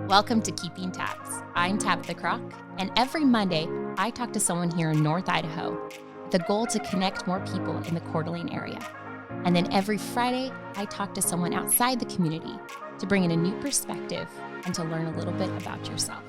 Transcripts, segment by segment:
Welcome to Keeping Tabs. I'm Tabitha Crock, and every Monday, I talk to someone here in North Idaho with the goal to connect more people in the Coeur d'Alene area. And then every Friday, I talk to someone outside the community to bring in a new perspective and to learn a little bit about yourself.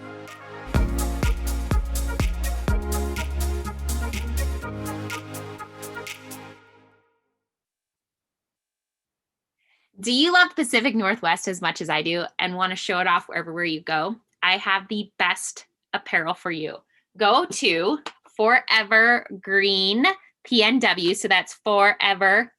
Do you love the Pacific Northwest as much as I do and want to show it off everywhere you go? I have the best apparel for you. Go to Forever Green PNW. So that's Forever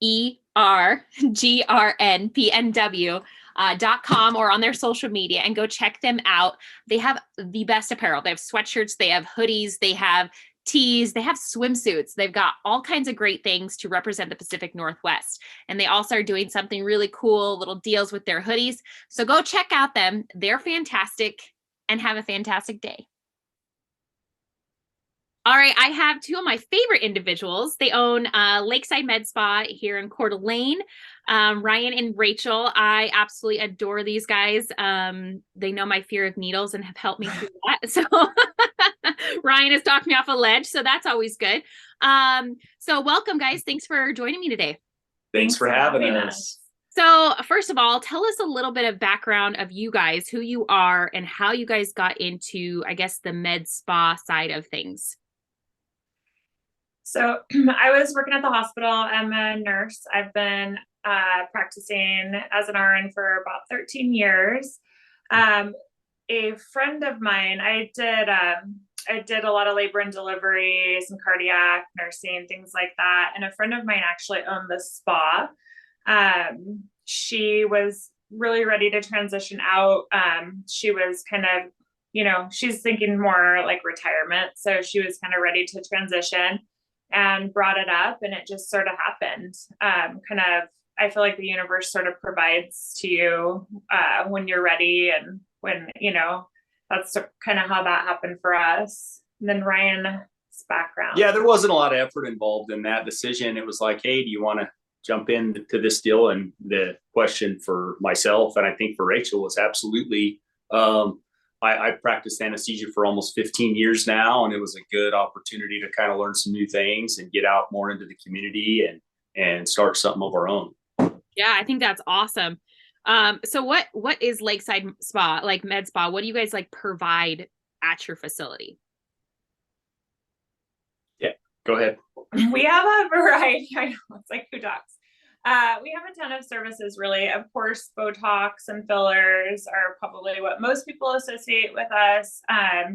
ERGRNPNW.com or on their social media and go check them out. They have the best apparel. They have sweatshirts, they have hoodies, they have tees, they have swimsuits. They've got all kinds of great things to represent the Pacific Northwest. And they also are doing something really cool, little deals with their hoodies. So go check out them. They're fantastic and have a fantastic day. All right, I have two of my favorite individuals. They own Lakeside Med Spa here in Coeur d'Alene. Ryan and Rachel, I absolutely adore these guys. They know my fear of needles and have helped me through that. So Ryan has talked me off a ledge, so that's always good. So welcome, guys. Thanks for joining me today. Thanks for having us. So first of all, tell us a little bit of background of you guys, who you are, and how you guys got into, I guess, the med spa side of things. So I was working at the hospital. I'm a nurse. I've been practicing as an RN for about 13 years. A friend of mine, I did a lot of labor and delivery, some cardiac nursing, things like that. And a friend of mine actually owned this spa. She was really ready to transition out. She was kind of, she's thinking more like retirement. So she was kind of ready to transition and brought it up, and it just sort of happened. I feel like the universe sort of provides to you when you're ready, and when, that's kind of how that happened for us. And then Ryan's background. Yeah, there wasn't a lot of effort involved in that decision. It was like, hey, do you want to jump into this deal? And the question for myself, and I think for Rachel, was absolutely. I practiced anesthesia for almost 15 years now, and it was a good opportunity to kind of learn some new things and get out more into the community and start something of our own. Yeah, I think that's awesome. So what is Lakeside Spa, like med spa? What do you guys like provide at your facility? Yeah, go ahead. We have a variety. I know, it's like who talks. We have a ton of services, really. Of course, Botox and fillers are probably what most people associate with us,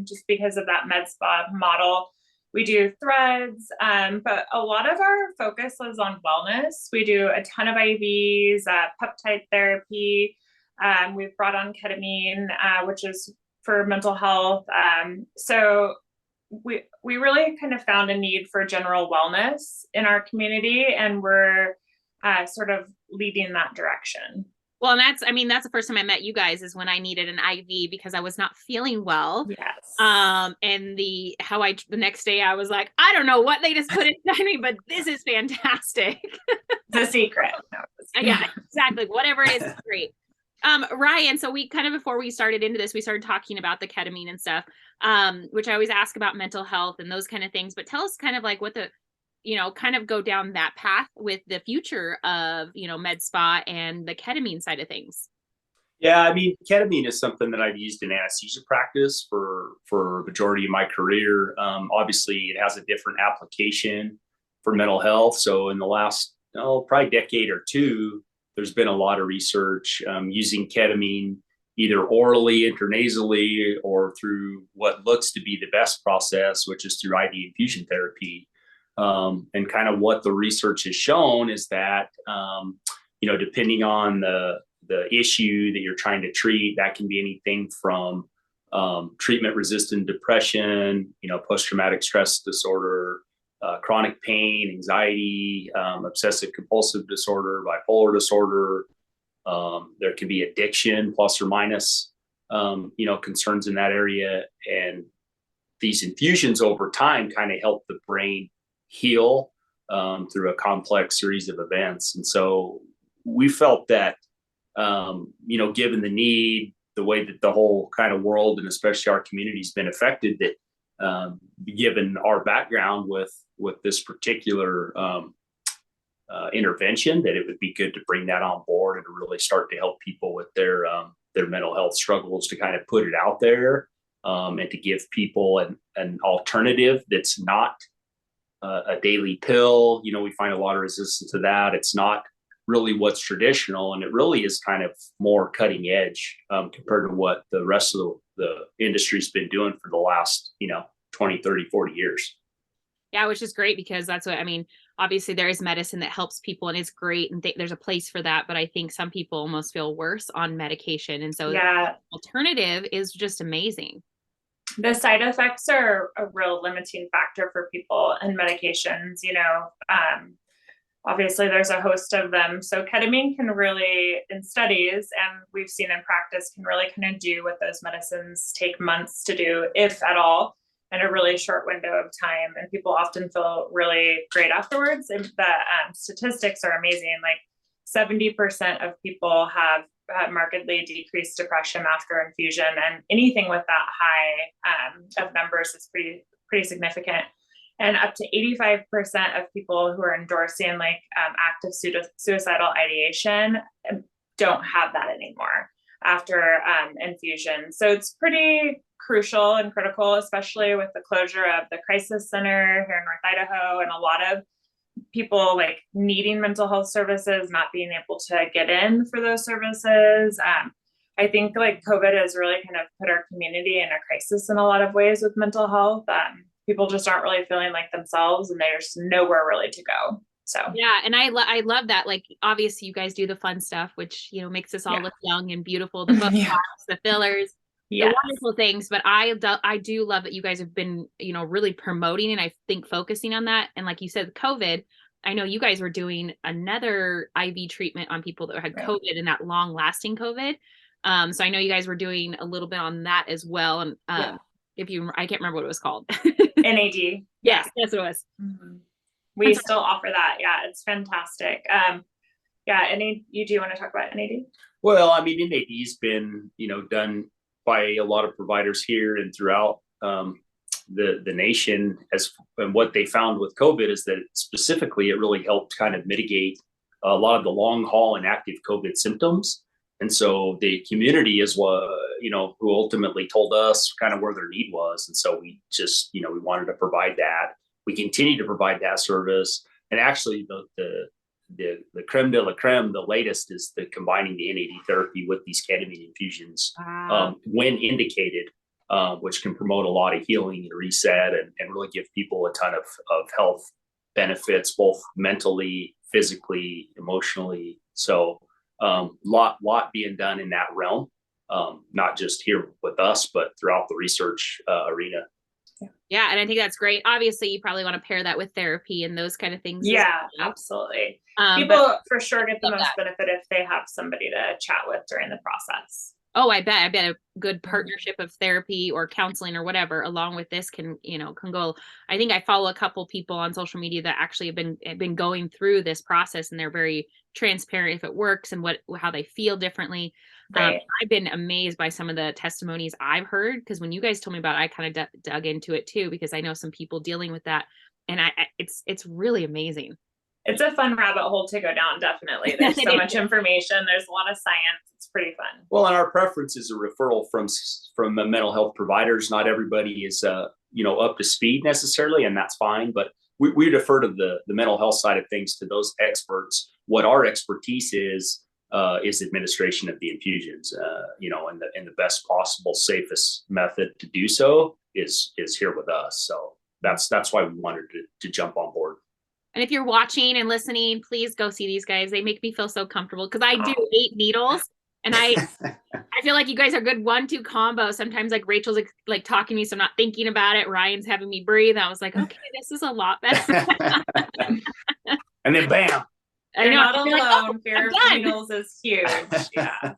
just because of that med spa model. We do threads, but a lot of our focus is on wellness. We do a ton of IVs, peptide therapy. We've brought on ketamine, which is for mental health. So we really kind of found a need for general wellness in our community, and we're sort of leading that direction. Well, and that's the first time I met you guys is when I needed an IV because I was not feeling well. Yes. And the next day I was like, I don't know what they just put inside me, but this is fantastic. The secret. No, yeah, exactly. Whatever it is, great. Ryan, so we kind of, before we started into this, we started talking about the ketamine and stuff, which I always ask about mental health and those kind of things, but tell us kind of like what the, kind of go down that path with the future of, med spa and the ketamine side of things. Yeah, I mean, ketamine is something that I've used in anesthesia practice for a majority of my career. Obviously, it has a different application for mental health. So in the last, probably decade or two, there's been a lot of research using ketamine either orally, intranasally, or through what looks to be the best process, which is through IV infusion therapy. And kind of what the research has shown is that, depending on the issue that you're trying to treat, that can be anything from treatment-resistant depression, post-traumatic stress disorder, chronic pain, anxiety, obsessive-compulsive disorder, bipolar disorder. There can be addiction, plus or minus, concerns in that area. And these infusions over time kind of help the brain heal through a complex series of events. And so we felt that, given the need the way that the whole kind of world and especially our community's been affected, that given our background with this particular intervention, that it would be good to bring that on board and to really start to help people with their mental health struggles, to kind of put it out there, and to give people an alternative that's not a daily pill. You know, we find a lot of resistance to that. It's not really what's traditional, and it really is kind of more cutting edge compared to what the rest of the industry's been doing for the last, 20, 30, 40 years. Yeah, which is great, because that's what I mean. Obviously, there is medicine that helps people, and it's great, and there's a place for that. But I think some people almost feel worse on medication, and so the alternative is just amazing. The side effects are a real limiting factor for people and medications. Obviously, there's a host of them. So ketamine can really, in studies, and we've seen in practice, can really kind of do what those medicines take months to do, if at all, in a really short window of time. And people often feel really great afterwards. And the statistics are amazing. Like 70% of people have markedly decreased depression after infusion, and anything with that high of numbers is pretty significant. And up to 85% of people who are endorsing like active suicidal ideation don't have that anymore after infusion. So it's pretty crucial and critical, especially with the closure of the crisis center here in North Idaho, and a lot of people like needing mental health services, not being able to get in for those services. I think like COVID has really kind of put our community in a crisis in a lot of ways with mental health. People just aren't really feeling like themselves, and there's nowhere really to go. So yeah, and I love that. Like, obviously, you guys do the fun stuff, which makes us all look young and beautiful. The Botox, the fillers, the wonderful things. But I do love that you guys have been really promoting, and I think focusing on that. And like you said, COVID, I know you guys were doing another IV treatment on people that had COVID, and that long lasting COVID. So I know you guys were doing a little bit on that as well. And I can't remember what it was called. NAD. Yes, that's what it was. Mm-hmm. We still offer that. Yeah, it's fantastic. You do want to talk about NAD? Well, I mean, NAD's been, done by a lot of providers here and throughout the nation. And what they found with COVID is that specifically it really helped kind of mitigate a lot of the long haul and active COVID symptoms. And so the community is what, who ultimately told us kind of where their need was. And so we just, we wanted to provide that. We continue to provide that service. And actually the creme de la creme, the latest, is the combining the NAD therapy with these ketamine infusions when indicated, which can promote a lot of healing and reset, and really give people a ton of health benefits, both mentally, physically, emotionally. So lot being done in that realm, not just here with us, but throughout the research arena. Yeah, and I think that's great. Obviously, you probably want to pair that with therapy and those kind of things. Yeah, absolutely. People for sure get the most benefit if they have somebody to chat with during the process. Oh, I bet a good partnership of therapy or counseling or whatever along with this can go. I think I follow a couple people on social media that actually have been going through this process, and they're very transparent if it works and how they feel differently. Right. I've been amazed by some of the testimonies I've heard, because when you guys told me about it, I kind of dug into it too, because I know some people dealing with that, and it's really amazing. It's a fun rabbit hole to go down. Definitely. There's so much information. There's a lot of science. It's pretty fun. Well, and our preference is a referral from mental health providers. Not everybody is, up to speed necessarily, and that's fine. But we defer to the mental health side of things to those experts. What our expertise is administration of the infusions, and the best possible, safest method to do so is here with us. So that's why we wanted to jump on board. And if you're watching and listening, please go see these guys. They make me feel so comfortable, because I do 8 needles, and I feel like you guys are a good 1-2 combo. Sometimes like Rachel's like talking to me, so I'm not thinking about it. Ryan's having me breathe. I was like, okay, this is a lot better. And then bam. You're not alone. Fear of needles is huge. Yeah.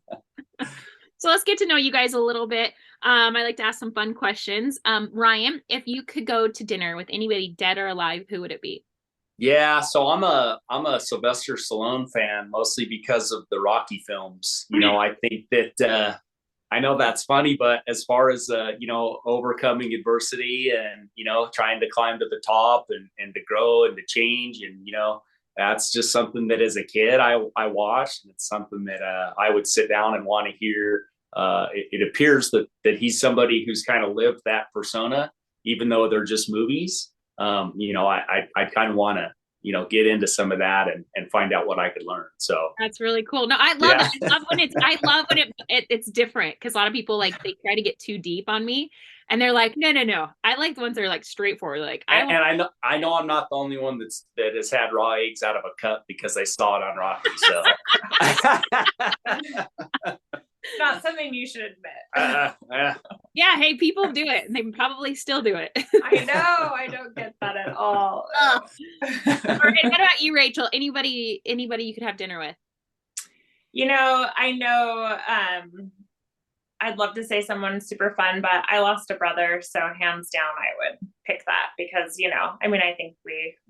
So let's get to know you guys a little bit. I like to ask some fun questions. Ryan, if you could go to dinner with anybody dead or alive, who would it be? Yeah, so I'm a Sylvester Stallone fan, mostly because of the Rocky films. I think that I know that's funny, but as far as overcoming adversity and trying to climb to the top and to grow and to change, and that's just something that as a kid I watched, and it's something that I would sit down and want to hear. It appears that he's somebody who's kind of lived that persona, even though they're just movies. I kind of want to get into some of that and find out what I could learn. So that's really cool. No, I love it. I love when it's different, because a lot of people like they try to get too deep on me, and they're like, no. I like the ones that are like straightforward. Like I know I'm not the only one that has had raw eggs out of a cup because I saw it on Rocky. So not something you should admit. Yeah, hey, people do it, and they probably still do it. I know. I don't get that at all. All right, what about you, Rachel? Anybody you could have dinner with? I know I'd love to say someone super fun, but I lost a brother, so hands down I would pick that, because I think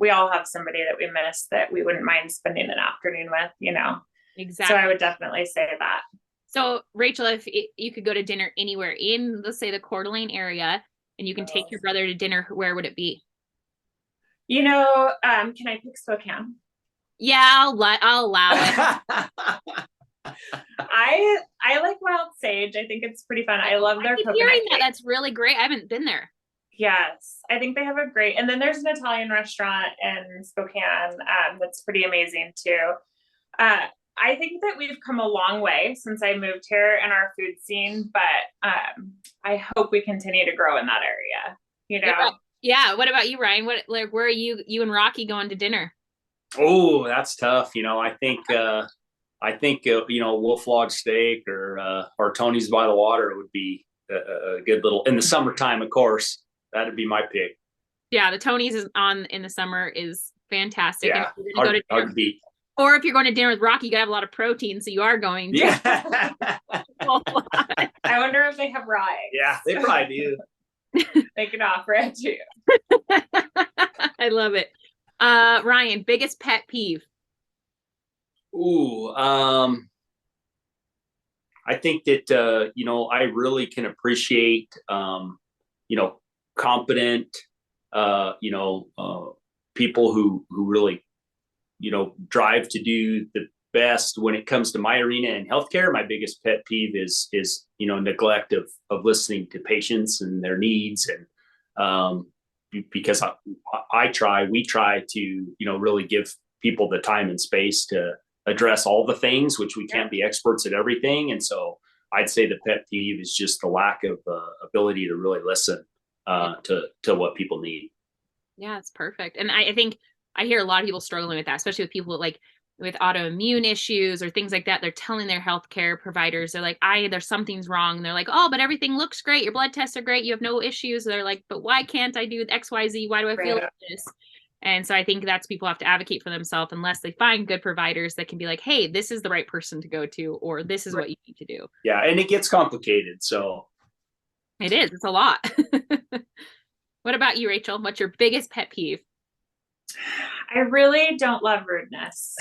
we all have somebody that we miss that we wouldn't mind spending an afternoon with. Exactly. So I would definitely say that. So, Rachel, if you could go to dinner anywhere in, let's say, the Coeur d'Alene area, and you can take your brother to dinner, where would it be? Can I pick Spokane? Yeah, I'll allow it. I like Wild Sage. I think it's pretty fun. I love their coconut hearing that. cake. That's really great. I haven't been there. Yes, I think they have a great, and then there's an Italian restaurant in Spokane that's pretty amazing too. I think that we've come a long way since I moved here in our food scene, but I hope we continue to grow in that area. Yeah. What about you, Ryan? Where are you and Rocky going to dinner? Oh, that's tough. I think Wolf Lodge Steak or Tony's by the Water would be a good little, in the summertime, of course. That'd be my pick. Yeah, the Tony's is on in the summer is fantastic. Yeah, hard to beat. Or if you're going to dinner with Rocky, you gotta have a lot of protein, so you are going to. Yeah. I wonder if they have raw eggs. Yeah, they probably do. They can offer it too. I love it. Ryan, biggest pet peeve? Ooh, I think that I really can appreciate competent people who really drive to do the best when it comes to my arena in healthcare. My biggest pet peeve is neglect of listening to patients and their needs, and because we try to really give people the time and space to address all the things, which we can't be experts at everything. And so I'd say the pet peeve is just the lack of ability to really listen to what people need. Yeah, it's perfect. And I think I hear a lot of people struggling with that, especially with people like with autoimmune issues or things like that. They're telling their healthcare providers, they're like, there's something's wrong. And they're like, oh, but everything looks great. Your blood tests are great. You have no issues. They're like, but why can't I do X, Y, Z? Why do I feel like this? And so I think that's people have to advocate for themselves unless they find good providers that can be like, hey, this is the right person to go to, or this is what you need to do. Yeah. And it gets complicated. So it is. It's a lot. What about you, Rachel? What's your biggest pet peeve? I really don't love rudeness.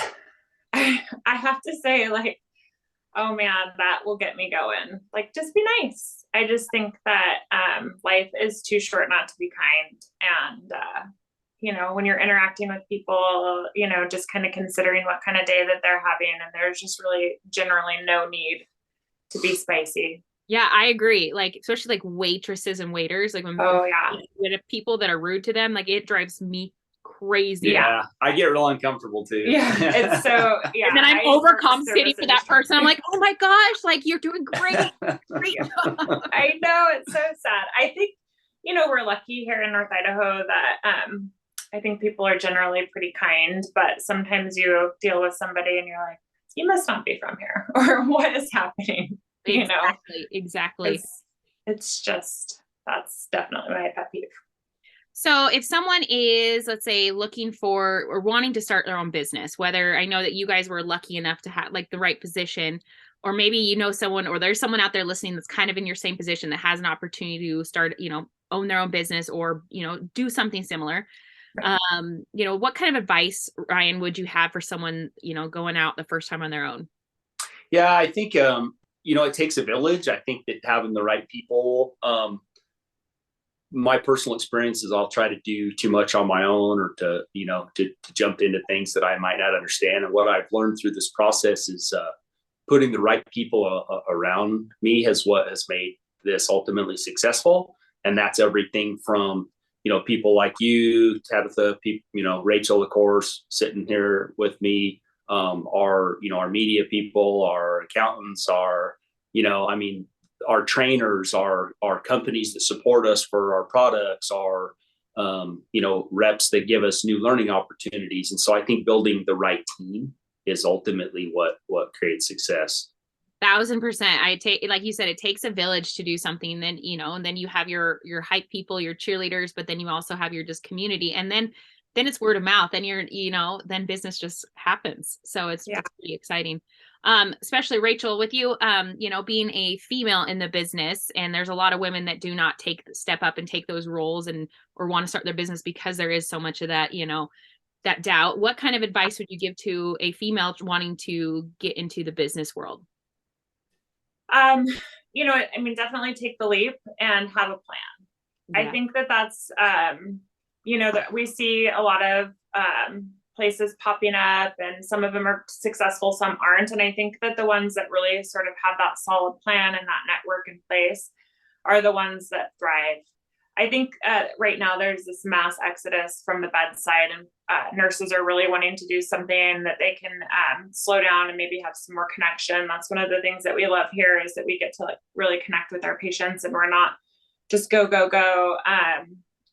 I have to say, like, oh man, that will get me going. Like, just be nice. I just think that life is too short not to be kind. And, when you're interacting with people, just kind of considering what kind of day that they're having. And there's just really generally no need to be spicy. Yeah, I agree. Like, especially like waitresses and waiters, like when people that are rude to them, like it drives me crazy. Yeah, I get real uncomfortable too. Yeah, it's so and then I'm overcompensating for that person. I'm like, oh my gosh, like you're doing great. Great job. I know, it's so sad. I think we're lucky here in North Idaho that I think people are generally pretty kind, but Sometimes you deal with somebody and you're like, you must not be from here, or what is happening? Exactly. It's just, that's definitely my pet peeve. So if someone is, let's say, looking for or wanting to start their own business, whether I know that you guys were lucky enough to have like the right position, or maybe someone, or there's someone out there listening that's kind of in your same position that has an opportunity to start, own their own business or, do something similar. Right. What kind of advice, Ryan, would you have for someone, going out the first time on their own? Yeah, I think, it takes a village. I think that having the right people, my personal experience is I'll try to do too much on my own, or to jump into things that I might not understand. And what I've learned through this process is putting the right people around me what has made this ultimately successful. And that's everything from, people like you, Tabitha, Rachel, of course, sitting here with me, our media people, our accountants, our trainers, our companies that support us for our products, our reps that give us new learning opportunities. And so I think building the right team is ultimately what creates success. 1,000%. I take, like you said, it takes a village to do something. Then, and then you have your hype people, your cheerleaders, but then you also have your just community. And then it's word of mouth, and then business just happens. So it's pretty exciting. Especially Rachel, with you, being a female in the business, and there's a lot of women that do not step up and take those roles or want to start their business because there is so much of that, that doubt. What kind of advice would you give to a female wanting to get into the business world? Definitely take the leap and have a plan. Yeah. I think that's, that we see a lot of places popping up, and some of them are successful, some aren't. And I think that the ones that really sort of have that solid plan and that network in place are the ones that thrive. I think right now there's this mass exodus from the bedside, and nurses are really wanting to do something that they can slow down and maybe have some more connection. That's one of the things that we love here, is that we get to really connect with our patients, and we're not just go.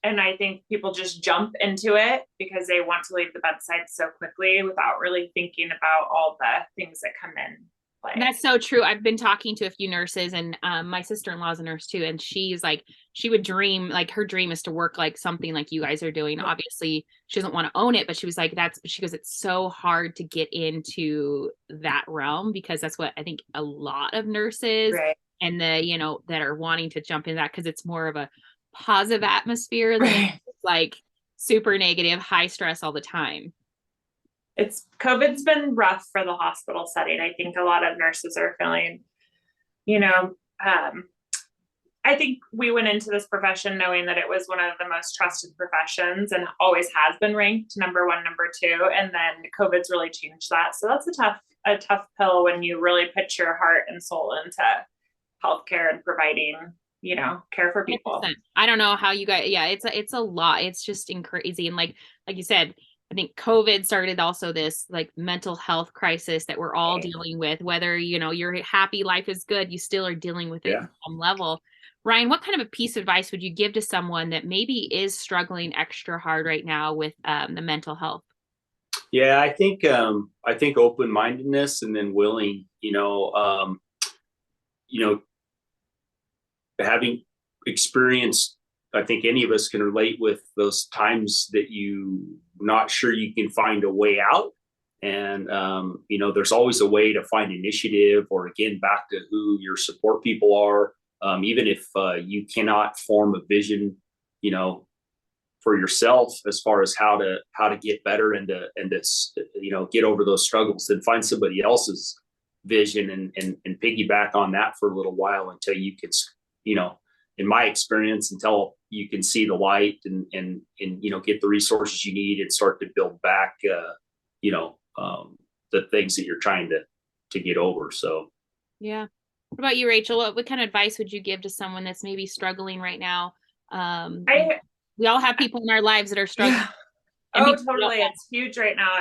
And I think people just jump into it because they want to leave the bedside so quickly without really thinking about all the things that come in play. That's so true. I've been talking to a few nurses, and my sister-in-law is a nurse too. And she's like, she would dream, like her dream is to work like something like you guys are doing. Yeah. Obviously she doesn't want to own it, but she was like, she goes, it's so hard to get into that realm, because that's what I think a lot of nurses right. and that are wanting to jump in that, because it's more of a positive atmosphere than right. like super negative, high stress all the time. COVID's been rough for the hospital setting. I think a lot of nurses are feeling, I think we went into this profession knowing that it was one of the most trusted professions and always has been ranked number 1, number 2. And then COVID's really changed that. So that's a tough pill when you really put your heart and soul into healthcare and providing care for people. 100%. I don't know how you guys, it's a lot. It's just crazy. And like you said, I think COVID started also this like mental health crisis that we're all dealing with, whether, you're happy, life is good, you still are dealing with it at some level. Ryan, what kind of a piece of advice would you give to someone that maybe is struggling extra hard right now with the mental health? Yeah, I think open-mindedness, and then willing, having experienced, I think any of us can relate with those times that you not sure you can find a way out. And, there's always a way to find initiative, or again, back to who your support people are. Even if you cannot form a vision, for yourself as far as how to get better and to get over those struggles, then find somebody else's vision and piggyback on that for a little while until you can, in my experience, until you can see the light and get the resources you need and start to build back, the things that you're trying to get over. So, yeah. What about you, Rachel? What kind of advice would you give to someone that's maybe struggling right now? We all have people in our lives that are struggling. Yeah. Oh, totally. It's huge right now.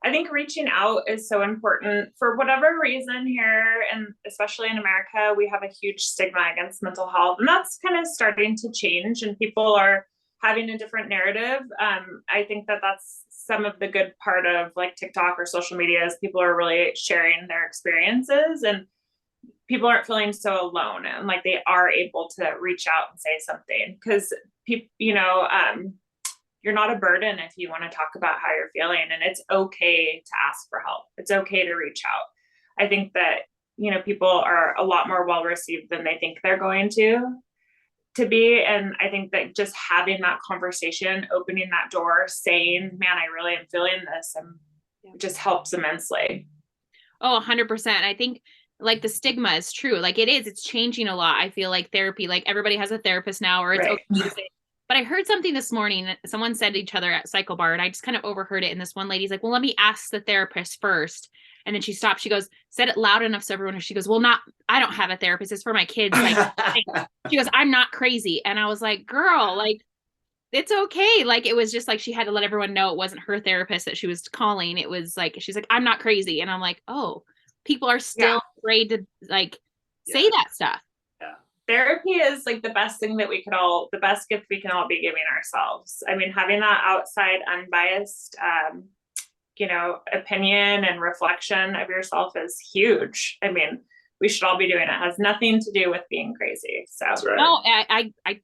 I think reaching out is so important. For whatever reason here, and especially in America, we have a huge stigma against mental health, and that's kind of starting to change, and people are having a different narrative. I think that's some of the good part of like TikTok or social media, is people are really sharing their experiences, and people aren't feeling so alone, and like they are able to reach out and say something, because people, you're not a burden if you want to talk about how you're feeling, and it's okay to ask for help. It's okay to reach out. I think that, people are a lot more well received than they think they're going to be. And I think that just having that conversation, opening that door, saying, man, I really am feeling this, just helps immensely. Oh, 100%. I think like the stigma is true. Like it's changing a lot. I feel like therapy, like everybody has a therapist now, or it's Right. okay to say. But I heard something this morning that someone said to each other at Cycle Bar, and I just kind of overheard it. And this one lady's like, well, let me ask the therapist first. And then she stopped. She goes, said it loud enough so everyone, she goes, well, I don't have a therapist. It's for my kids. Like, she goes, I'm not crazy. And I was like, girl, like, it's okay. Like, it was just like, she had to let everyone know it wasn't her therapist that she was calling. It was like, she's like, I'm not crazy. And I'm like, oh, people are still afraid to like say that stuff. Therapy is like the best gift we can all be giving ourselves. I mean, having that outside, unbiased, opinion and reflection of yourself is huge. I mean, we should all be doing it. It has nothing to do with being crazy. So That's right. No,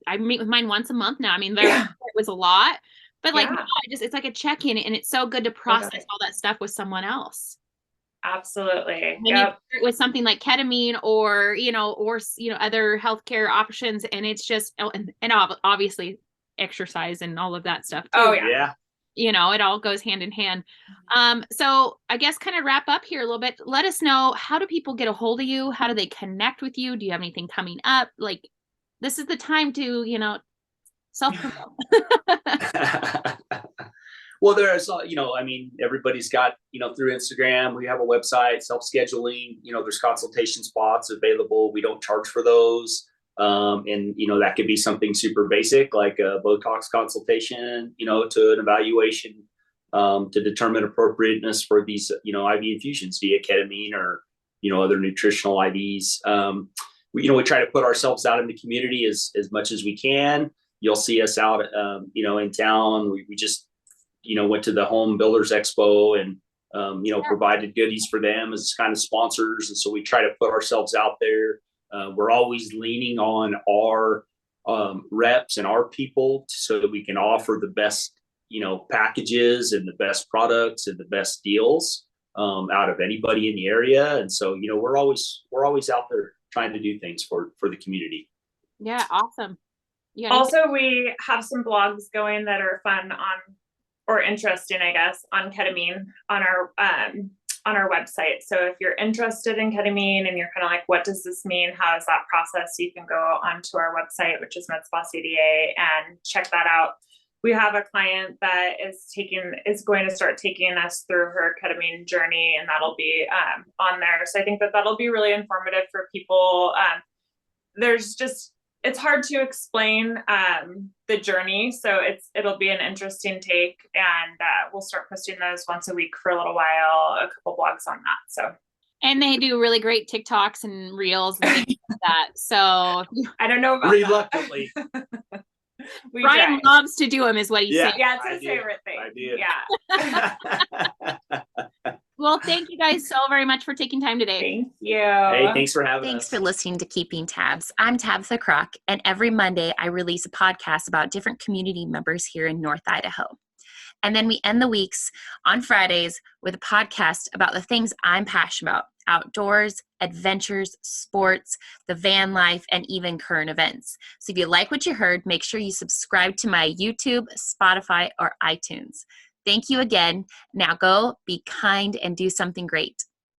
I meet with mine once a month now. I mean, it was a lot, but like, no, it's like a check-in, and it's so good to process all that stuff with someone else. Absolutely. With something like ketamine or other healthcare options, and it's just and obviously exercise and all of that stuff too. Oh yeah. It all goes hand in hand. So I guess kind of wrap up here a little bit. Let us know, how do people get a hold of you? How do they connect with you? Do you have anything coming up? Like, this is the time to self-promote. Well, there's, everybody's got, through Instagram, we have a website, self-scheduling, there's consultation spots available. We don't charge for those. And that could be something super basic, like a Botox consultation, to an evaluation, to determine appropriateness for these, IV infusions via ketamine or, other nutritional IVs. We try to put ourselves out in the community as much as we can. You'll see us out, in town. We just, went to the Home Builders Expo and, provided goodies for them as kind of sponsors. And so we try to put ourselves out there. We're always leaning on our reps and our people so that we can offer the best, packages and the best products and the best deals out of anybody in the area. And so, we're always out there trying to do things for the community. Yeah, awesome. Also, we have some blogs going that are fun or interesting, I guess, on ketamine on our website. So if you're interested in ketamine and you're kind of like, what does this mean? How is that process? You can go onto our website, which is MedSpa and check that out. We have a client that is going to start taking us through her ketamine journey, and that'll be on there. So I think that'll be really informative for people. It's hard to explain the journey. So it'll be an interesting take, and we'll start posting those once a week for a little while, a couple blogs on that. So, and they do really great TikToks and reels and things like that. So I don't know about reluctantly. Brian loves to do them, is what he's saying. Yeah, it's his favorite thing. Yeah. Well, thank you guys so very much for taking time today. Thank you. Hey, thanks for having us. Thanks for listening to Keeping Tabs. I'm Tabitha Kroc, and every Monday I release a podcast about different community members here in North Idaho. And then we end the weeks on Fridays with a podcast about the things I'm passionate about: outdoors, adventures, sports, the van life, and even current events. So if you like what you heard, make sure you subscribe to my YouTube, Spotify, or iTunes. Thank you again. Now go be kind and do something great.